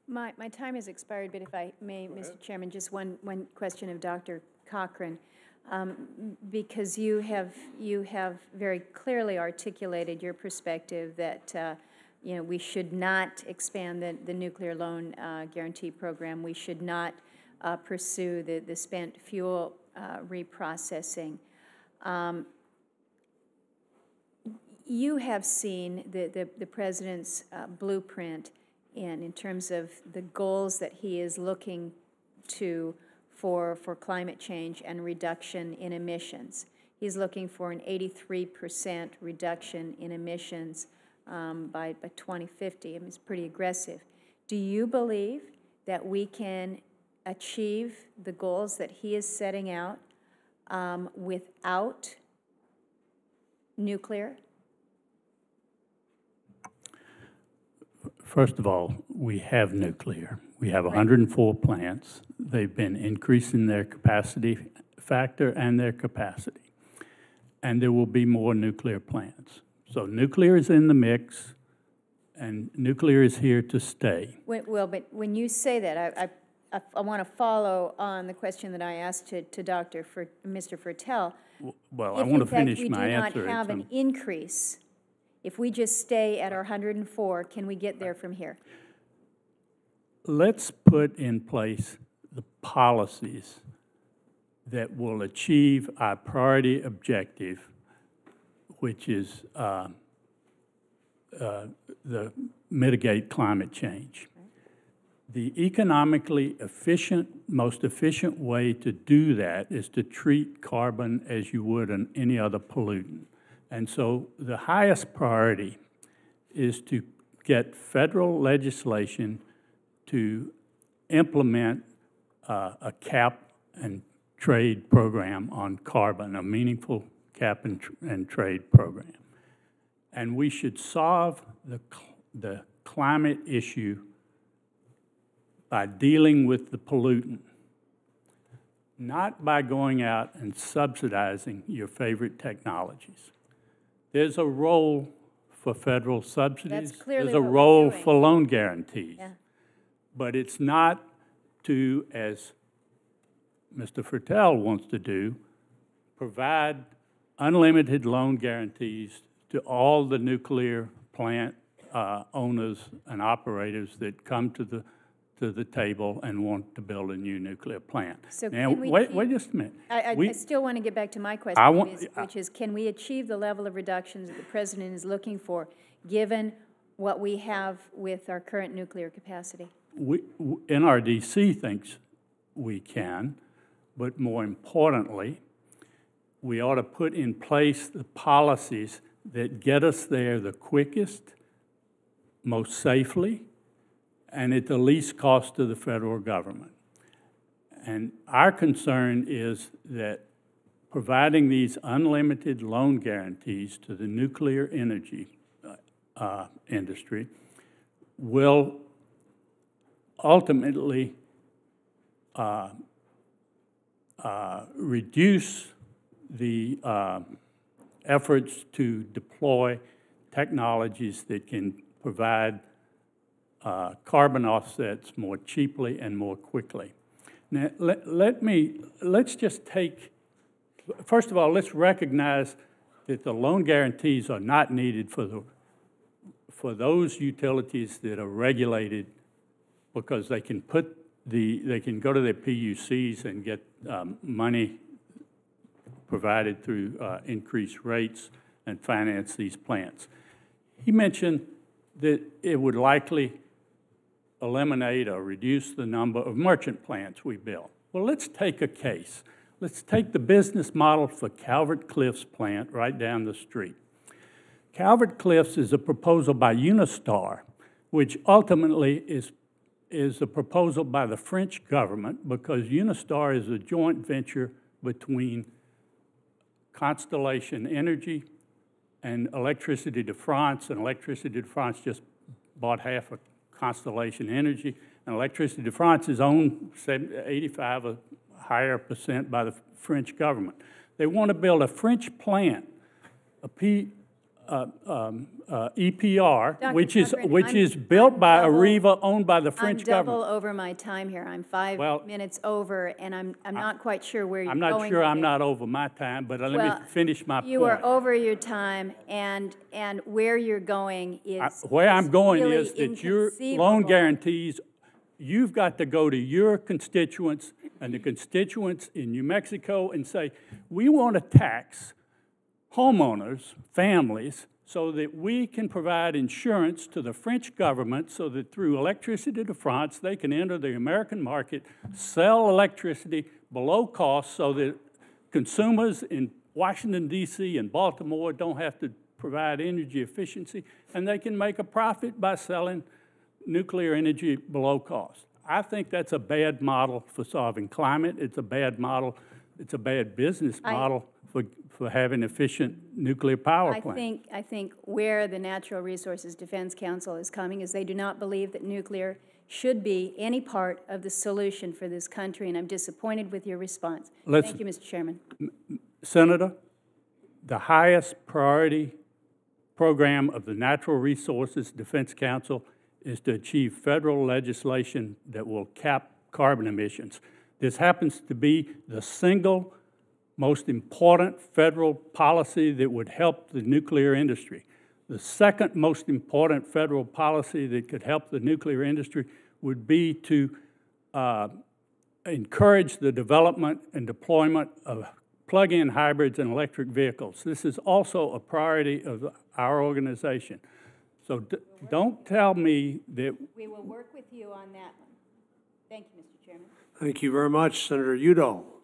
My time has expired, but if I may, Mr. Chairman, just one question of Dr. Cochran, because you have very clearly articulated your perspective that we should not expand the nuclear loan guarantee program. We should not pursue the spent fuel reprocessing. You have seen the President's blueprint in terms of the goals that he is looking to for climate change and reduction in emissions. He's looking for an 83% reduction in emissions by 2050. I mean, it's pretty aggressive. Do you believe that we can achieve the goals that he is setting out without nuclear? First of all, we have nuclear. We have 104 plants. They've been increasing their capacity factor and their capacity. And there will be more nuclear plants. So nuclear is in the mix, and nuclear is here to stay. Well, but when you say that, I want to follow on the question that I asked to Mr. Fertel. Well, I want to finish my answer. If, in fact, we do not have an increase, if we just stay at our 104, can we get there from here? Let's put in place the policies that will achieve our priority objective, which is the mitigate climate change. The economically efficient, most efficient way to do that is to treat carbon as you would any other pollutant. And so the highest priority is to get federal legislation to implement a cap and trade program on carbon, a meaningful cap and trade program. And we should solve the climate issue by dealing with the pollutant, not by going out and subsidizing your favorite technologies. There's a role for federal subsidies. That's clearly There's a what role we're doing. for loan guarantees. Yeah. But it's not to, as Mr. Fertel wants to do, provide unlimited loan guarantees to all the nuclear plant owners and operators that come to the table and want to build a new nuclear plant. So now, can we wait just a minute. I still want to get back to my question, which is, can we achieve the level of reductions that the President is looking for, given what we have with our current nuclear capacity? NRDC thinks we can, but more importantly, we ought to put in place the policies that get us there the quickest, most safely, and at the least cost to the federal government. And our concern is that providing these unlimited loan guarantees to the nuclear energy industry will ultimately reduce the efforts to deploy technologies that can provide carbon offsets more cheaply and more quickly. Now, let's just take, first of all, let's recognize that the loan guarantees are not needed for those utilities that are regulated, because they can they can go to their PUCs and get money provided through increased rates and finance these plants. He mentioned that it would likely eliminate or reduce the number of merchant plants we build. Well, let's take a case. Let's take the business model for Calvert Cliffs plant right down the street. Calvert Cliffs is a proposal by Unistar, which ultimately is a proposal by the French government, because Unistar is a joint venture between Constellation Energy and Electricity de France, and Electricity de France just bought half of Constellation Energy, and Electricity de France is owned 85 or higher % by the French government. They want to build a French plant, EPR, Dr. which Cochran, is built by double- Areva, owned by the French I'm double government. over my time here. I'm 5 minutes over, and I'm not quite sure where you're I'm going not sure with I'm it. not over my time, but let Well, me finish my point. You are over your time, and where you're going Where I'm going really is that your inconceivable. loan guarantees, you've got to go to your constituents and the constituents in New Mexico and say, we want to tax homeowners, families, so that we can provide insurance to the French government so that through electricity to France, they can enter the American market, sell electricity below cost so that consumers in Washington, D.C. and Baltimore don't have to provide energy efficiency, and they can make a profit by selling nuclear energy below cost. I think that's a bad model for solving climate. It's a bad model. It's a bad business model for having efficient nuclear power plants. I think where the Natural Resources Defense Council is coming is they do not believe that nuclear should be any part of the solution for this country, and I'm disappointed with your response. Thank you, Mr. Chairman. Senator, the highest priority program of the Natural Resources Defense Council is to achieve federal legislation that will cap carbon emissions. This happens to be the single most important federal policy that would help the nuclear industry. The second most important federal policy that could help the nuclear industry would be to encourage the development and deployment of plug-in hybrids and electric vehicles. This is also a priority of our organization. So don't tell me that... We will work with you on that one. Thank you, Mr. Chairman. Thank you very much, Senator Udall.